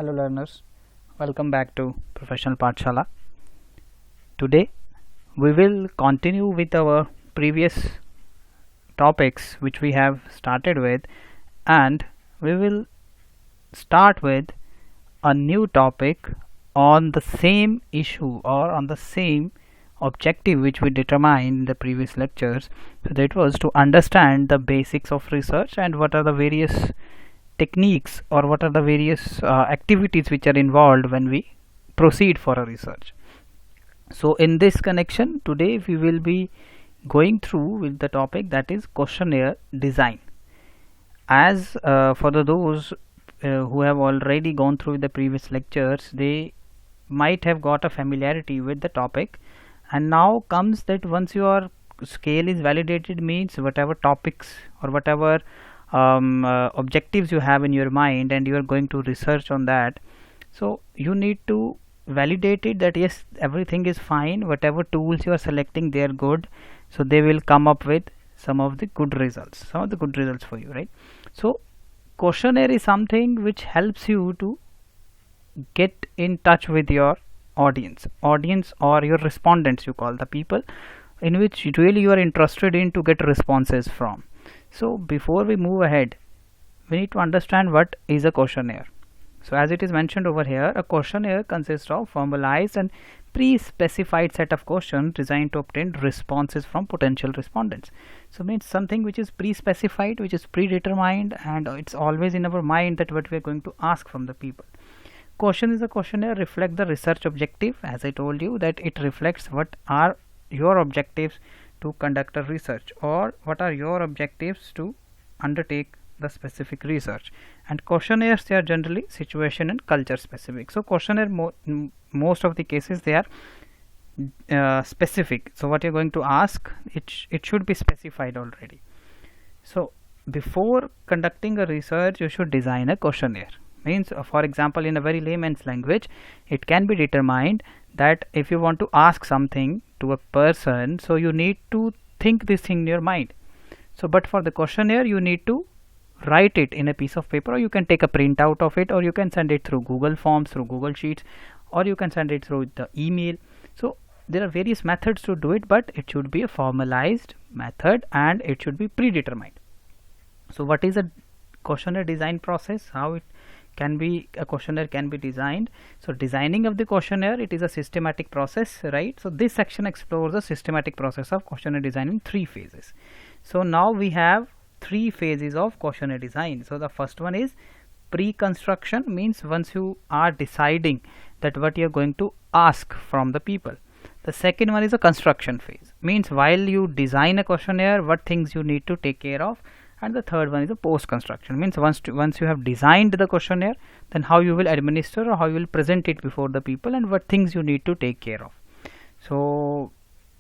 Hello learners, welcome back to Professional Pathshala. Today we will continue with our previous topics which we have started with, and we will start with a new topic on the same issue or on the same objective which we determined in the previous lectures. So that was to understand the basics of research and what are the various techniques or what are the various activities which are involved when we proceed for a research. So in this connection today we will be going through with the topic that is questionnaire design. As for those who have already gone through the previous lectures, they might have got a familiarity with the topic, and now comes that once your scale is validated, means whatever topics or whatever objectives you have in your mind and you are going to research on that, so you need to validate it that yes, everything is fine, whatever tools you are selecting they are good, so they will come up with some of the good results for you, right? So questionnaire is something which helps you to get in touch with your audience or your respondents, you call the people in which really you are interested in to get responses from. So before we move ahead, we need to understand what is a questionnaire. So as it is mentioned over here, a questionnaire consists of formalized and pre-specified set of questions designed to obtain responses from potential respondents. So means something which is pre-specified, which is predetermined, and it's always in our mind that what we are going to ask from the people. Question is a questionnaire reflect the research objective, as I told you that it reflects what are your objectives to conduct a research or what are your objectives to undertake the specific research. And questionnaires, they are generally situation and culture specific. So questionnaire most of the cases they are specific. So what you're going to ask, it should be specified already. So before conducting a research you should design a questionnaire. Means for example, in a very layman's language, it can be determined that if you want to ask something to a person, so you need to think this thing in your mind. So but for the questionnaire you need to write it in a piece of paper, or you can take a printout of it, or you can send it through Google Forms, through Google Sheets, or you can send it through the email. So there are various methods to do it, but it should be a formalized method and it should be predetermined. So what is a questionnaire design process? How it can be, a questionnaire can be designed. So designing of the questionnaire, it is a systematic process, right? So this section explores the systematic process of questionnaire design in 3 phases. So now we have 3 phases of questionnaire design. So the first one is pre-construction, means once you are deciding that what you are going to ask from the people. The second one is a construction phase, means while you design a questionnaire, what things you need to take care of. And the third one is a post-construction, means once you have designed the questionnaire, then how you will administer or how you will present it before the people and what things you need to take care of. So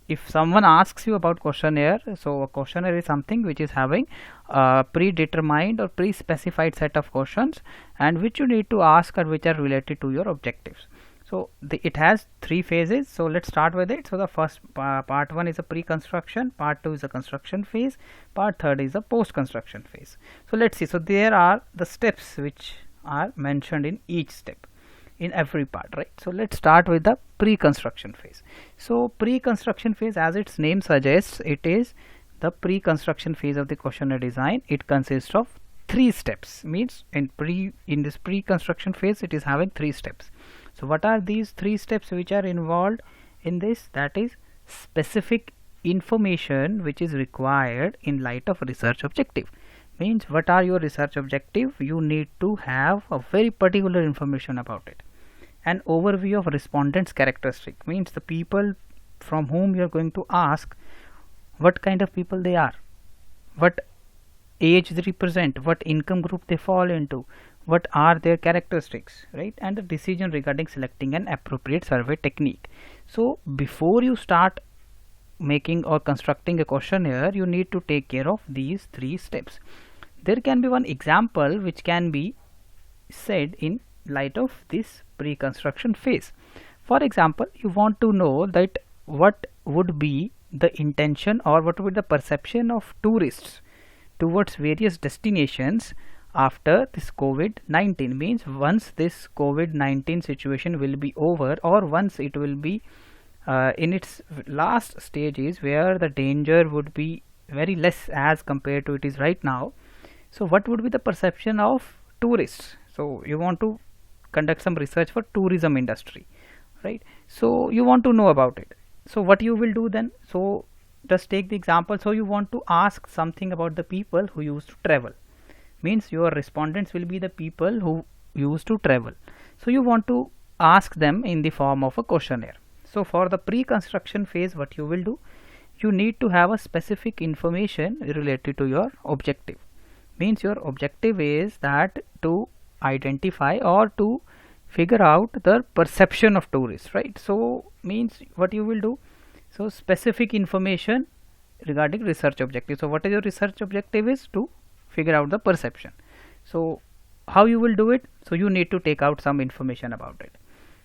if someone asks you about questionnaire, so a questionnaire is something which is having a predetermined or pre-specified set of questions and which you need to ask or which are related to your objectives. So it has 3 phases. So let's start with it. So the first part 1 is a pre-construction, part 2 is a construction phase, part 3 is a post-construction phase. So let's see. So there are the steps which are mentioned in each step, in every part, right? So let's start with the pre-construction phase. So pre-construction phase, as its name suggests, it is the pre-construction phase of the questionnaire design. It consists of 3 steps, means in this pre-construction phase it is having 3 steps. So what are these 3 steps which are involved in this? That is specific information which is required in light of research objective. Means what are your research objective? You need to have a very particular information about it. An overview of respondents' characteristic, means the people from whom you are going to ask, what kind of people they are, what age they represent, what income group they fall into, what are their characteristics, right? And the decision regarding selecting an appropriate survey technique. So before you start making or constructing a questionnaire, you need to take care of these 3 steps. There can be one example which can be said in light of this pre-construction phase. For example, you want to know that what would be the intention or what would be the perception of tourists towards various destinations after this COVID-19. Means once this COVID-19 situation will be over, or once it will be in its last stages where the danger would be very less as compared to it is right now. So what would be the perception of tourists? So you want to conduct some research for tourism industry, right? So you want to know about it. So what you will do then? So just take the example. So you want to ask something about the people who used to travel. Means your respondents will be the people who used to travel. So you want to ask them in the form of a questionnaire. So for the pre-construction phase, what you will do? You need to have a specific information related to your objective. Means your objective is that to identify or to figure out the perception of tourists, right? So means what you will do? So specific information regarding research objective. So what is your research objective? Is to figure out the perception. So how you will do it? So you need to take out some information about it.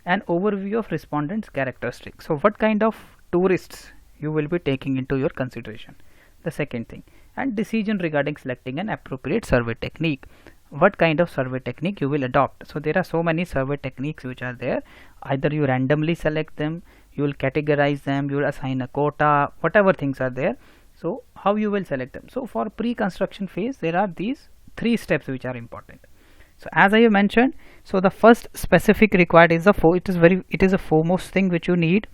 An overview of respondents' characteristics. So what kind of tourists you will be taking into your consideration? The second thing. And decision regarding selecting an appropriate survey technique. What kind of survey technique you will adopt? So there are so many survey techniques which are there. Either you randomly select them, you will categorize them, you will assign a quota, whatever things are there. So how you will select them? So for pre-construction phase, there are these 3 steps which are important. So as I have mentioned, so the first specific required is it is a foremost thing which you need.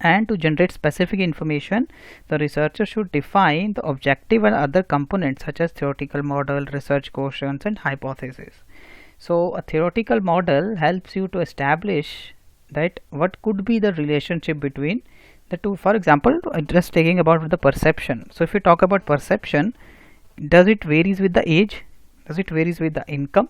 And to generate specific information, the researcher should define the objective and other components such as theoretical model, research questions, and hypothesis. So a theoretical model helps you to establish that what could be the relationship between the two. For example, just taking about the perception. So if you talk about perception, does it varies with the age? Does it varies with the income?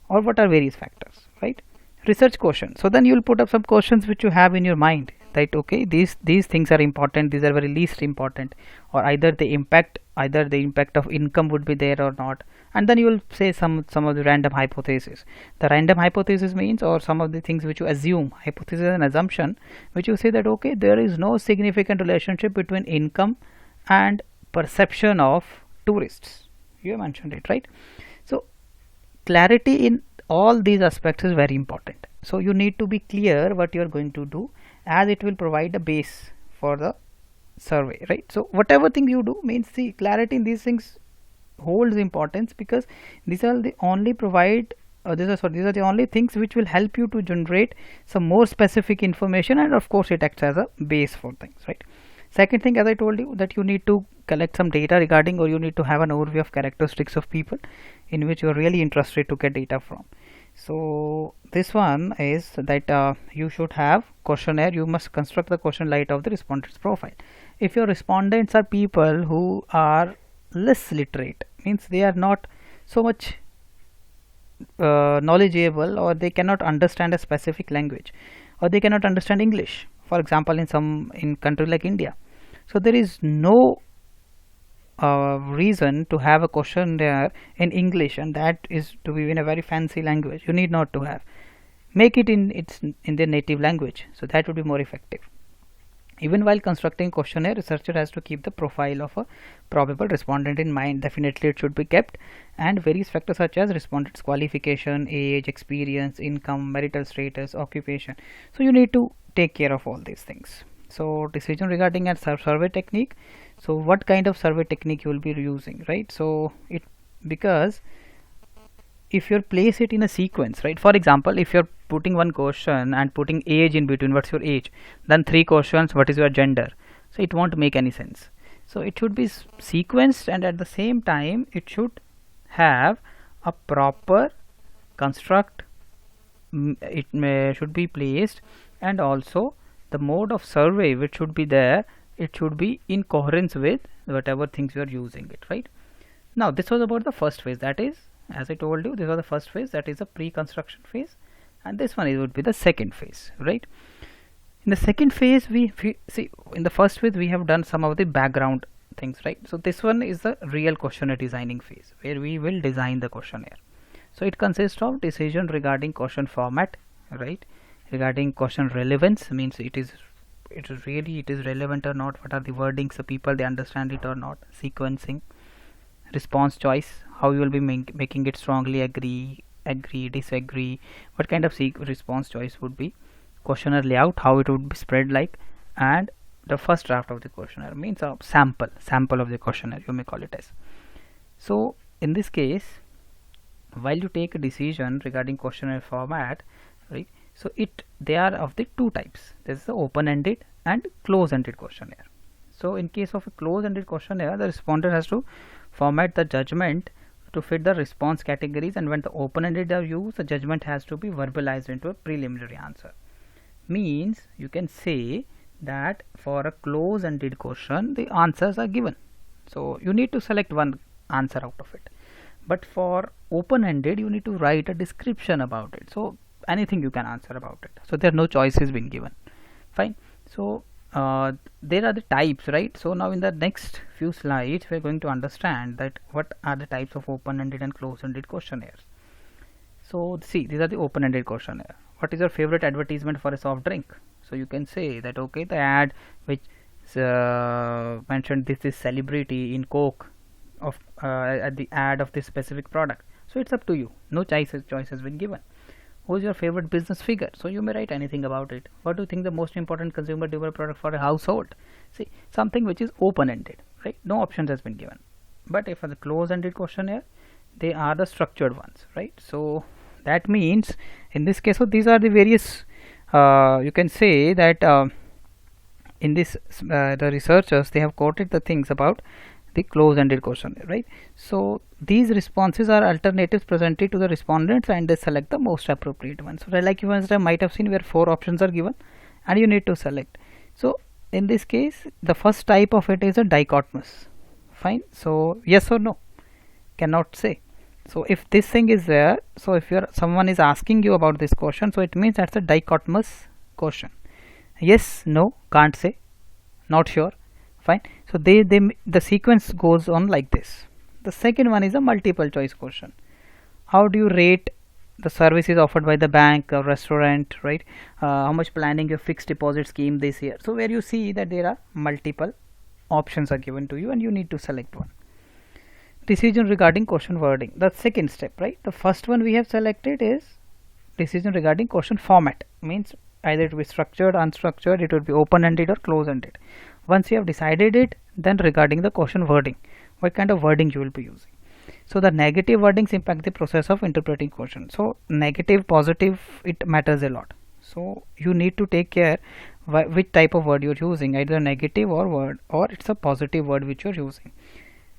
Or what are various factors, right? Research question. So then you will put up some questions which you have in your mind, that okay, these things are important, these are very least important, or either the impact of income would be there or not. And then you will say some of the random hypothesis. The random hypothesis means, or some of the things which you assume, hypothesis is an assumption which you say that okay, there is no significant relationship between income and perception of tourists. You mentioned it, right? So clarity in all these aspects is very important. So you need to be clear what you are going to do, as it will provide a base for the survey, right? So whatever thing you do, means the clarity in these things holds importance, because these are the only these are the only things which will help you to generate some more specific information, and of course it acts as a base for things, right? Second thing, as I told you, that you need to collect some data regarding, or you need to have an overview of characteristics of people in which you are really interested to get data from. So this one is that you should have questionnaire. You must construct the question light of the respondent's profile. If your respondents are people who are less literate, means they are not so much knowledgeable, or they cannot understand a specific language, or they cannot understand English, for example, in country like India. So there is no reason to have a questionnaire in English, and that is to be in a very fancy language. You need not to have. Make it in their native language, so that would be more effective. Even while constructing questionnaire, researcher has to keep the profile of a probable respondent in mind. Definitely it should be kept, and various factors such as respondent's qualification, age, experience, income, marital status, occupation. So you need to take care of all these things. So decision regarding a survey technique. So what kind of survey technique you will be using, right? So because if you place it in a sequence, right? For example, if you're putting one question and putting age in between, what's your age, then 3 questions, what is your gender, so it won't make any sense. So it should be sequenced, and at the same time it should have a proper construct. It should be placed, and also the mode of survey which should be there, it should be in coherence with whatever things you are using it, right? Now this was about the first phase, that is, as I told you, this was the first phase, that is a pre-construction phase, and this one would be the second phase, right? In the second phase, we see, in the first phase we have done some of the background things, right? So this one is the real questionnaire designing phase, where we will design the questionnaire. So it consists of decision regarding question format, right? Regarding question relevance, means it is relevant or not, what are the wordings, the people they understand it or not, sequencing, response choice, how you will be making it strongly agree, disagree, what kind of response choice would be, questionnaire layout, how it would be spread like, and the first draft of the questionnaire means a sample of the questionnaire, you may call it as. So in this case, while you take a decision regarding questionnaire format, right, so they are of the two types. There is the open-ended and close-ended questionnaire. So in case of a close-ended questionnaire, the respondent has to format the judgment to fit the response categories, and when the open-ended are used, the judgment has to be verbalized into a preliminary answer. Means you can say that for a close-ended question, the answers are given. So you need to select one answer out of it. But for open-ended, you need to write a description about it. So anything you can answer about it. So there are no choices been given. Fine. So there are the types, right? So now in the next few slides, we are going to understand that what are the types of open-ended and close-ended questionnaires. So see, these are the open-ended questionnaire. What is your favorite advertisement for a soft drink? So you can say that, okay, the ad which mentioned this celebrity in Coke of at the ad of this specific product. So it's up to you. No choice has been given. Who is your favorite business figure? So you may write anything about it. What do you think the most important consumer durable product for a household? See, something which is open-ended, right? No options has been given. But if for the close-ended questionnaire, they are the structured ones, right? So that means in this case, so these are the various you can say that in this the researchers, they have quoted the things about the close-ended questionnaire, right? So these responses are alternatives presented to the respondents, and they select the most appropriate one. So like you might have seen, where 4 options are given and you need to select. So in this case, the first type of it is a dichotomous. Fine. So yes or no, cannot say. So if this thing is there, so if someone is asking you about this question, so it means that's a dichotomous question. Yes, no, can't say, not sure. Fine. So the sequence goes on like this. The second one is a multiple choice question. How do you rate the services offered by the bank or restaurant, right? How much planning your fixed deposit scheme this year? So where you see that there are multiple options are given to you and you need to select one. Decision regarding question wording, the second step, right? The first one we have selected is decision regarding question format, means either it will be structured, unstructured, it would be open-ended or close-ended. Once you have decided it, then regarding the question wording, what kind of wording you will be using. So the negative wordings impact the process of interpreting question. So negative, positive, it matters a lot. So you need to take care which type of word you're using, either negative or it's a positive word which you're using.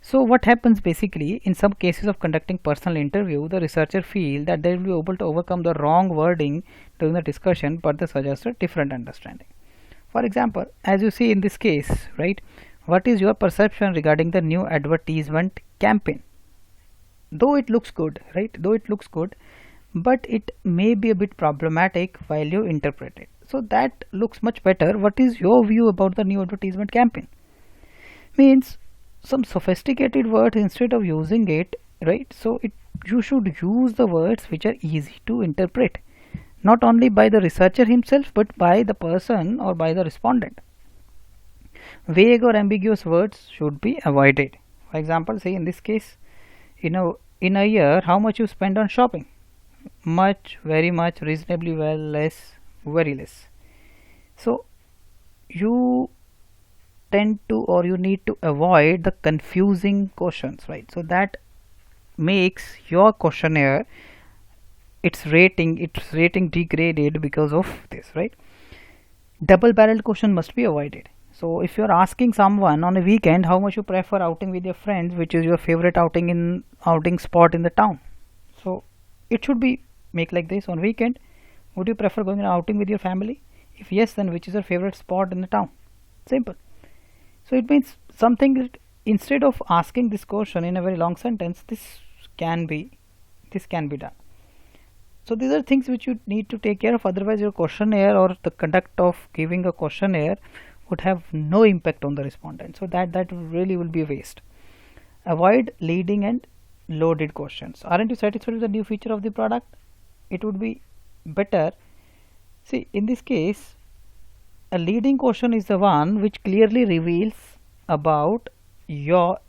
So what happens basically, in some cases of conducting personal interview, the researcher feel that they will be able to overcome the wrong wording during the discussion, but they suggest a different understanding. For example, as you see in this case, right, what is your perception regarding the new advertisement campaign? Though it looks good, right, but it may be a bit problematic while you interpret it. So that looks much better. What is your view about the new advertisement campaign? Means some sophisticated words instead of using it, right? So you should use the words which are easy to interpret, not only by the researcher himself but by the person or by the respondent. Vague or ambiguous words should be avoided. For example, say in this case, in a year, how much you spend on shopping? Much, very much, reasonably well, less, very less. So you tend to, or you need to avoid the confusing questions, right? So that makes your questionnaire, its rating degraded because of this, right? Double-barreled question must be avoided. So if you're asking someone on a weekend how much you prefer outing with your friends, which is your favorite outing spot in the town, so it should be make like this: on weekend, would you prefer going outing with your family? If yes, then which is your favorite spot in the town? Simple. So it means something that instead of asking this question in a very long sentence, this can be done. So these are things which you need to take care of, otherwise your questionnaire or the conduct of giving a questionnaire would have no impact on the respondent. So that really will be a waste. Avoid leading and loaded questions. Aren't you satisfied with the new feature of the product? It would be better. See, in this case, a leading question is the one which clearly reveals about your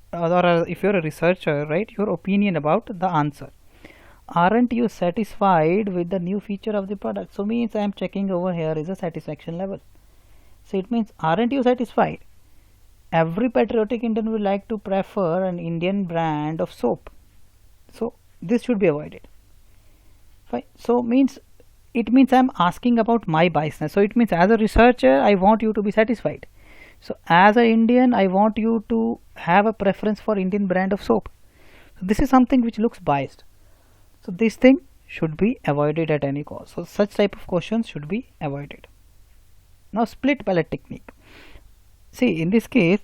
if you're a researcher, right, your opinion about the answer. Aren't you satisfied with the new feature of the product? So means I am checking over here is a satisfaction level. So it means, aren't you satisfied? Every patriotic Indian would like to prefer an Indian brand of soap. So this should be avoided. Fine. So means, it means I am asking about my biasness. So it means as a researcher I want you to be satisfied. So as an Indian I want you to have a preference for Indian brand of soap. So this is something which looks biased. So this thing should be avoided at any cost. So such type of questions should be avoided. Now split ballot technique. See, in this case,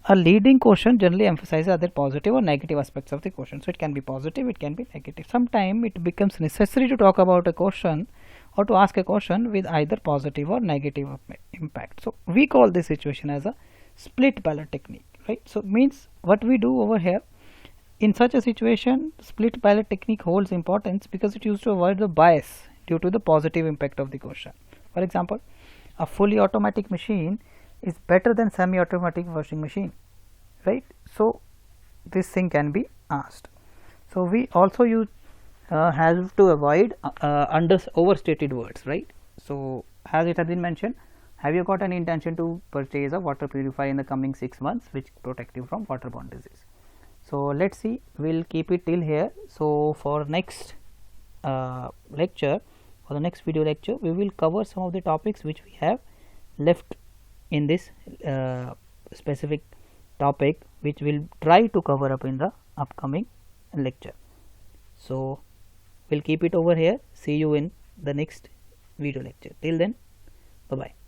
a leading question generally emphasizes either positive or negative aspects of the question. So it can be positive, it can be negative. Sometimes it becomes necessary to talk about a question or to ask a question with either positive or negative impact. So we call this situation as a split ballot technique, right? So means what we do over here, in such a situation, split ballot technique holds importance because it used to avoid the bias due to the positive impact of the question. For example, a fully automatic machine is better than semi-automatic washing machine, right? So this thing can be asked. So we also use have to avoid overstated words, right? So as it has been mentioned, have you got an intention to purchase a water purifier in the coming 6 months which protect you from waterborne disease? So let's see, we'll keep it till here. So for next lecture, for the next video lecture, we will cover some of the topics which we have left in this specific topic, which we'll try to cover up in the upcoming lecture. So we'll keep it over here. See you in the next video lecture. Till then, bye bye.